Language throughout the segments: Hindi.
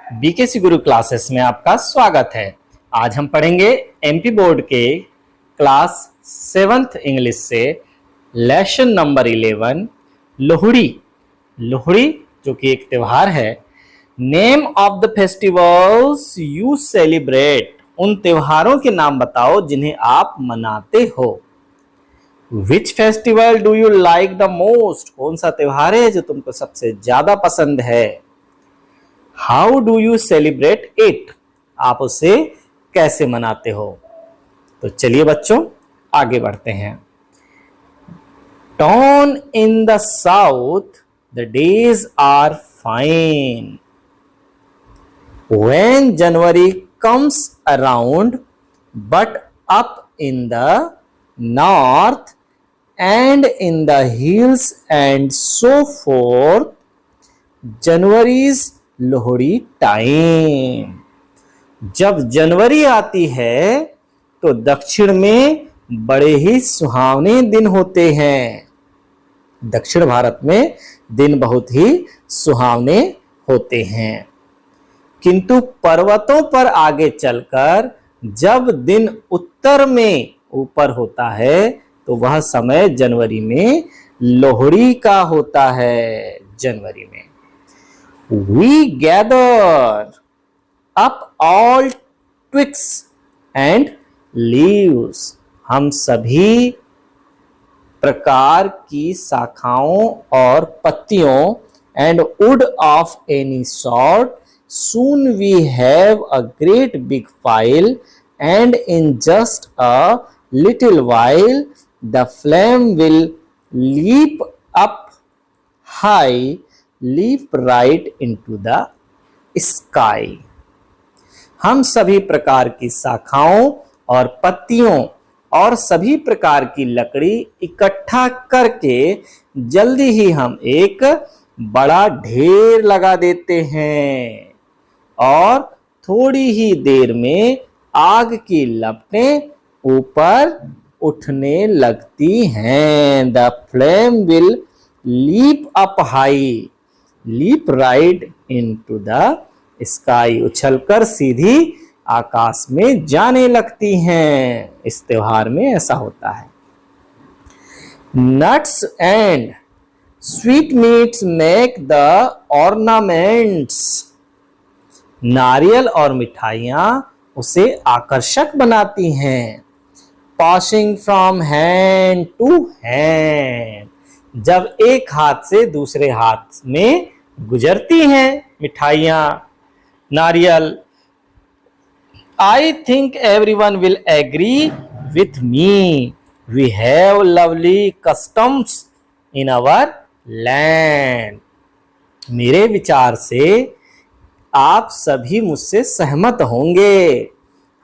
बीकेसी गुरु क्लासेस में आपका स्वागत है। आज हम पढ़ेंगे एमपी बोर्ड के क्लास 7th इंग्लिश से लेसन नंबर 11 लोहड़ी। लोहड़ी जो कि एक त्योहार है। Name of the festivals you celebrate, उन त्योहारों के नाम बताओ जिन्हें आप मनाते हो। Which festival do you like the most, कौन सा त्योहार है जो तुमको सबसे ज्यादा पसंद है। How do you celebrate it, आप उसे कैसे मनाते हो। तो चलिए बच्चों आगे बढ़ते हैं। Dawn in the south, the days are fine. When January comes around, but up in the north and in the hills and so forth, January's Lohri time. जब जनवरी आती है तो दक्षिण में बड़े ही सुहावने दिन होते हैं। दक्षिण भारत में दिन बहुत ही सुहावने होते हैं, किंतु पर्वतों पर आगे चलकर जब दिन उत्तर में ऊपर होता है तो वह समय जनवरी में लोहड़ी का होता है। जनवरी में We gather up all twigs and leaves, हम सभी प्रकार की शाखाओं और पत्तियों and wood of any sort, soon we have a great big pile and in just a little while the flame will leap up high, leap right into the sky. हम सभी प्रकार की शाखाओं और पत्तियों और सभी प्रकार की लकड़ी इकट्ठा करके जल्दी ही हम एक बड़ा ढेर लगा देते हैं और थोड़ी ही देर में आग की लपटें ऊपर उठने लगती हैं। The flame will leap up high, leap right into the sky, उछलकर सीधी आकाश में जाने लगती हैं। इस त्योहार में ऐसा होता है। Nuts and sweetmeats make the ornaments, नारियल और मिठाइयाँ उसे आकर्षक बनाती हैं। Passing from hand to hand, जब एक हाथ से दूसरे हाथ में गुजरती हैं मिठाइयाँ, नारियल। I think everyone will agree with me. We have lovely customs in our land. मेरे विचार से आप सभी मुझसे सहमत होंगे।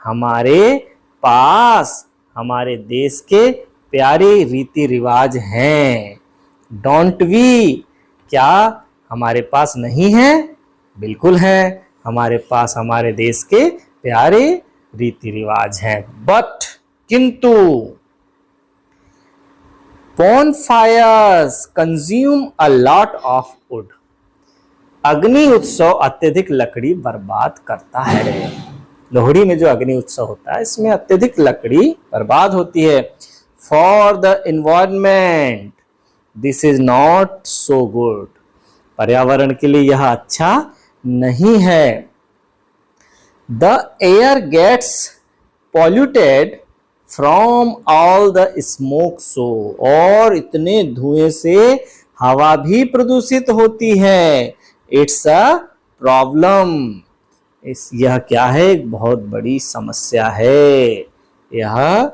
हमारे पास हमारे देश के प्यारे रीति रिवाज हैं। डोंट वी, क्या हमारे पास नहीं है? बिल्कुल है, हमारे पास हमारे देश के प्यारे रीति रिवाज हैं। बट किंतु bonfires consume a lot of wood, अग्नि उत्सव अत्यधिक लकड़ी बर्बाद करता है। लोहड़ी में जो अग्नि उत्सव होता है इसमें अत्यधिक लकड़ी बर्बाद होती है। For the environment this is not so good, पर्यावरण के लिए यह अच्छा नहीं है। The air gets polluted from all the smoke so, और इतने धुएं से हवा भी प्रदूषित होती है। इट्स अ प्रॉब्लम, यह क्या है? एक बहुत बड़ी समस्या है यह।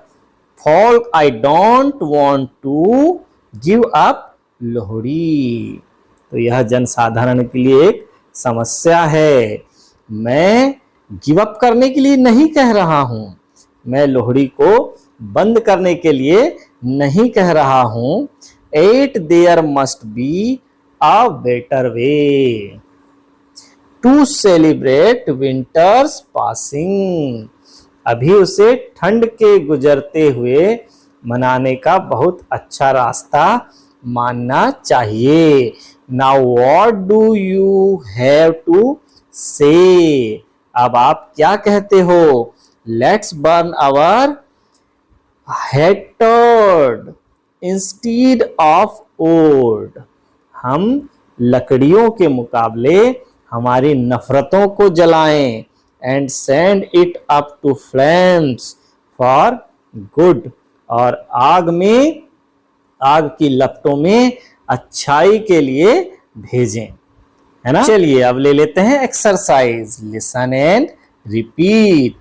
Fall I don't want to give up Lohri, तो यह जनसाधारण के लिए एक समस्या है। मैं गिव अप करने के लिए नहीं कह रहा हूं, मैं लोहड़ी को बंद करने के लिए नहीं कह रहा हूं। At there must be a better way to celebrate winter's passing, अभी उसे ठंड के गुजरते हुए मनाने का बहुत अच्छा रास्ता मानना चाहिए। Now what do you have to say. अब आप क्या कहते हो? Let's burn our hatred instead of wood. हम लकड़ियों के मुकाबले हमारी नफरतों को जलाएं। And send it up to flames for good. और आग की लपटों में अच्छाई के लिए भेजें, है ना। चलिए अब ले लेते हैं एक्सरसाइज। Listen and repeat.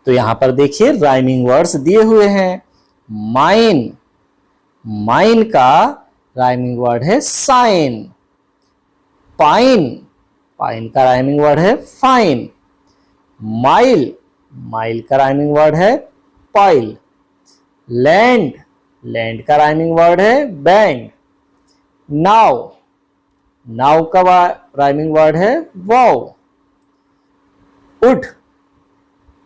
तो यहां पर देखिए राइमिंग वर्ड्स दिए हुए हैं। माइन, माइन का राइमिंग वर्ड है साइन। पाइन, पाइन का राइमिंग वर्ड है फाइन। माइल, माइल का राइमिंग वर्ड है पाइल। लैंड, लैंड का राइमिंग वर्ड है बैंड। नाव, नाव का राइमिंग वर्ड है वाव। वुड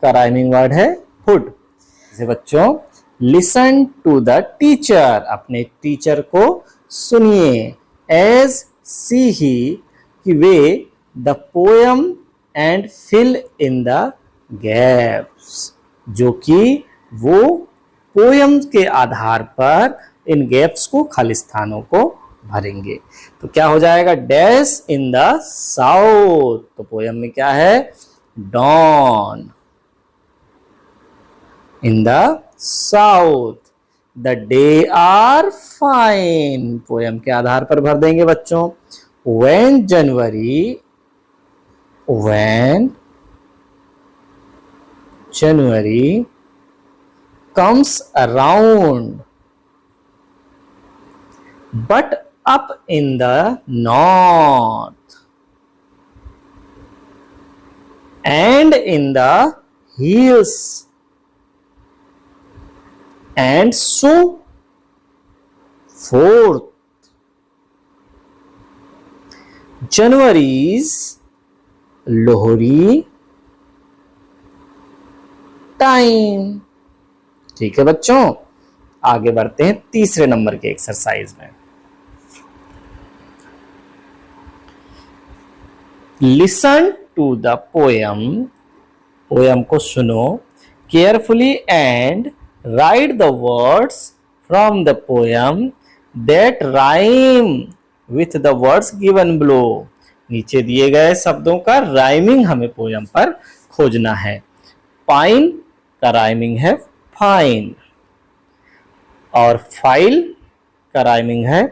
का राइमिंग वर्ड है हुड। जैसे बच्चों, लिसन टू द टीचर, अपने टीचर को सुनिए। एज सी ही कि वे the poem and fill in the gaps, जो कि वो पोयम के आधार पर इन गैप्स को, खाली स्थानों को भरेंगे। तो क्या हो जाएगा? Dash in the south. तो पोयम में क्या है? Dawn in the south. The day are fine, poem के आधार पर भर देंगे बच्चों। When January, when January comes around, but up in the north and in the hills, and so forth. January is Lohri time. ठीक है बच्चों, आगे बढ़ते हैं तीसरे नंबर के एक्सरसाइज में। Listen to the poem, poem को सुनो carefully and write the words from the poem that rhyme with the words given below. नीचे दिए गए शब्दों का राइमिंग हमें पोयम पर खोजना है। पाइन का राइमिंग है फाइन, और फाइल का राइमिंग है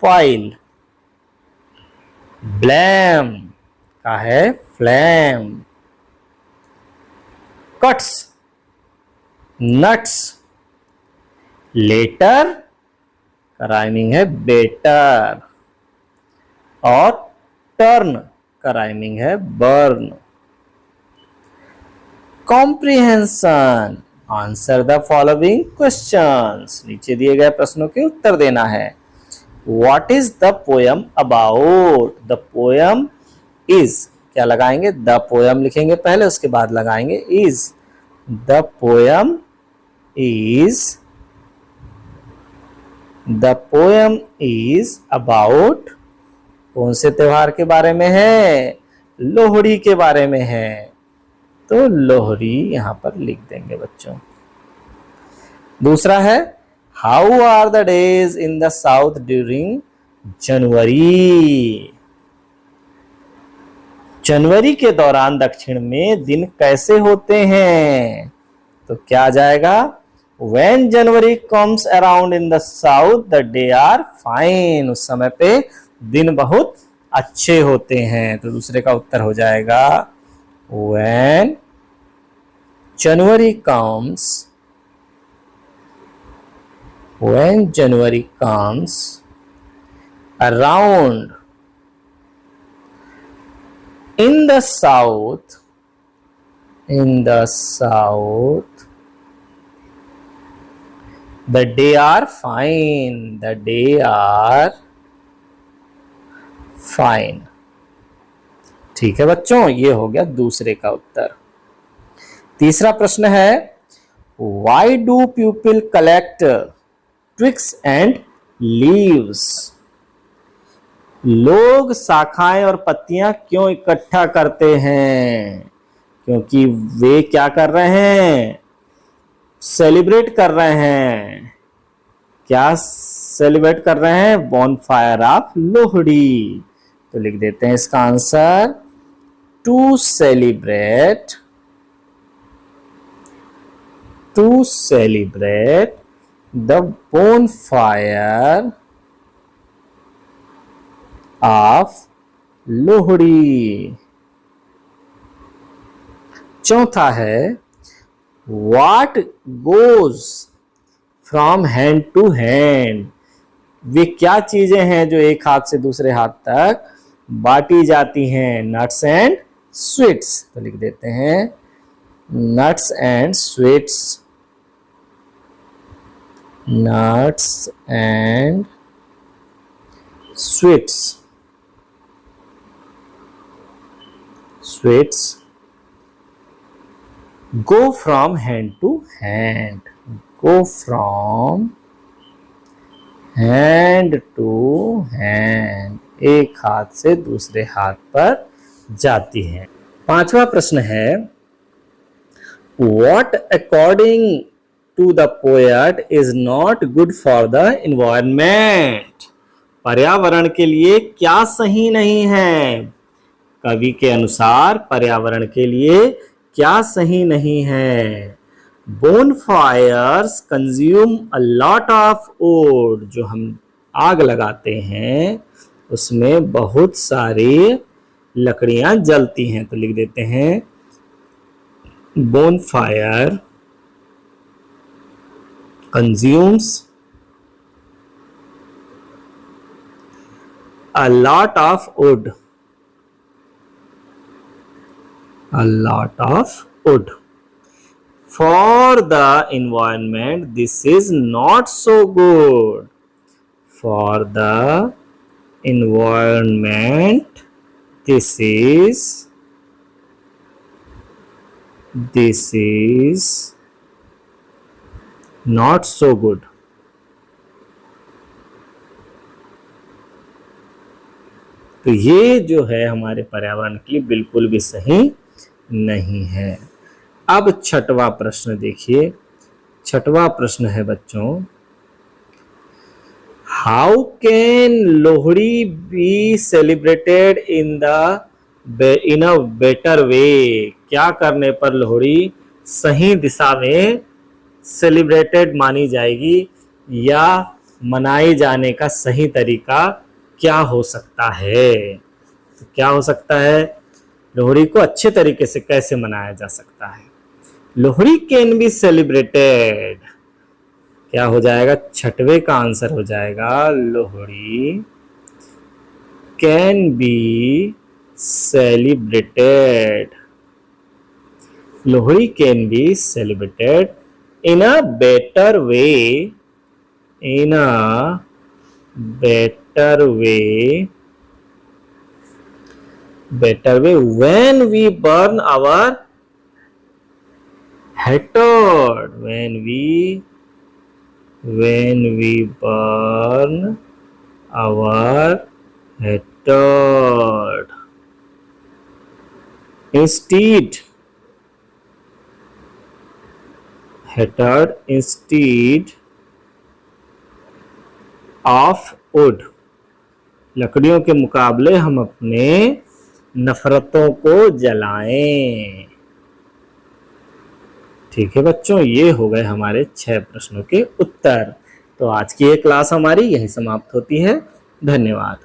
पाइल। ब्लैम का है फ्लैम। Cuts, nuts. लेटर का राइमिंग है बेटर, और टर्न का राइमिंग है burn. Comprehension, answer the following questions. नीचे दिए गए प्रश्नों के उत्तर देना है। What is the poem about? The poem is, क्या लगाएंगे? द पोयम लिखेंगे पहले, उसके बाद लगाएंगे is. The poem is, the poem is about, कौन से त्योहार के बारे में है? लोहड़ी के बारे में है। तो लोहरी यहां पर लिख देंगे बच्चों। दूसरा है how are the days in the south during January? जनवरी के दौरान दक्षिण में दिन कैसे होते हैं? तो क्या आ जाएगा? When January comes around in the south, the day are fine. उस समय पे दिन बहुत अच्छे होते हैं। तो दूसरे का उत्तर हो जाएगा When January comes, when January comes around in the south, the day are fine, the day are fine। ठीक है बच्चों, ये हो गया दूसरे का उत्तर। तीसरा प्रश्न है why do people collect twigs and leaves? लोग शाखाएं और पत्तियां क्यों इकट्ठा करते हैं? क्योंकि वे क्या कर रहे हैं? सेलिब्रेट कर रहे हैं। क्या सेलिब्रेट कर रहे हैं? Bonfire of Lohri. तो लिख देते हैं इसका answer, to celebrate the bonfire of Lohri. चौथा है, What goes from hand to hand? वे क्या चीजें हैं जो एक हाथ से दूसरे हाथ तक बांटी जाती हैं? Nuts and sweets. तो लिख देते हैं nuts and sweets, nuts and sweets go from hand to hand, go from hand to hand, एक हाथ से दूसरे हाथ पर जाती है। पांचवा प्रश्न है, what according to the poet is not good for the environment? पर्यावरण के लिए क्या सही नहीं है? कवि के अनुसार पर्यावरण के लिए क्या सही नहीं है? Bonfires consume a lot of wood. जो हम आग लगाते हैं उसमें बहुत सारी लकड़ियां जलती हैं। तो लिख देते हैं bonfire consumes a lot of would, a lot of wood. For the environment, this is not so good. For the environment, this is not so good. तो ये जो है हमारे पर्यावरण के लिए बिल्कुल भी सही नहीं है। अब छठवां प्रश्न देखिए। छठवां प्रश्न है बच्चों, how can Lohri be celebrated in a better वे? क्या करने पर लोहड़ी सही दिशा में सेलिब्रेटेड मानी जाएगी या मनाए जाने का सही तरीका क्या हो सकता है? तो क्या हो सकता है? लोहड़ी को अच्छे तरीके से कैसे मनाया जा सकता है? लोहड़ी कैन बी सेलिब्रेटेड, क्या हो जाएगा? छठवें का आंसर हो जाएगा Lohri can be celebrated. Lohri can be celebrated in a better way, in a better way when we burn our hatred, when we burn our hatred instead of would. लकड़ियों के मुकाबले हम अपने नफरतों को जलाएं। ठीक है बच्चों, ये हो गए हमारे 6 प्रश्नों के उत्तर। तो आज की ये क्लास हमारी यही समाप्त होती है। धन्यवाद।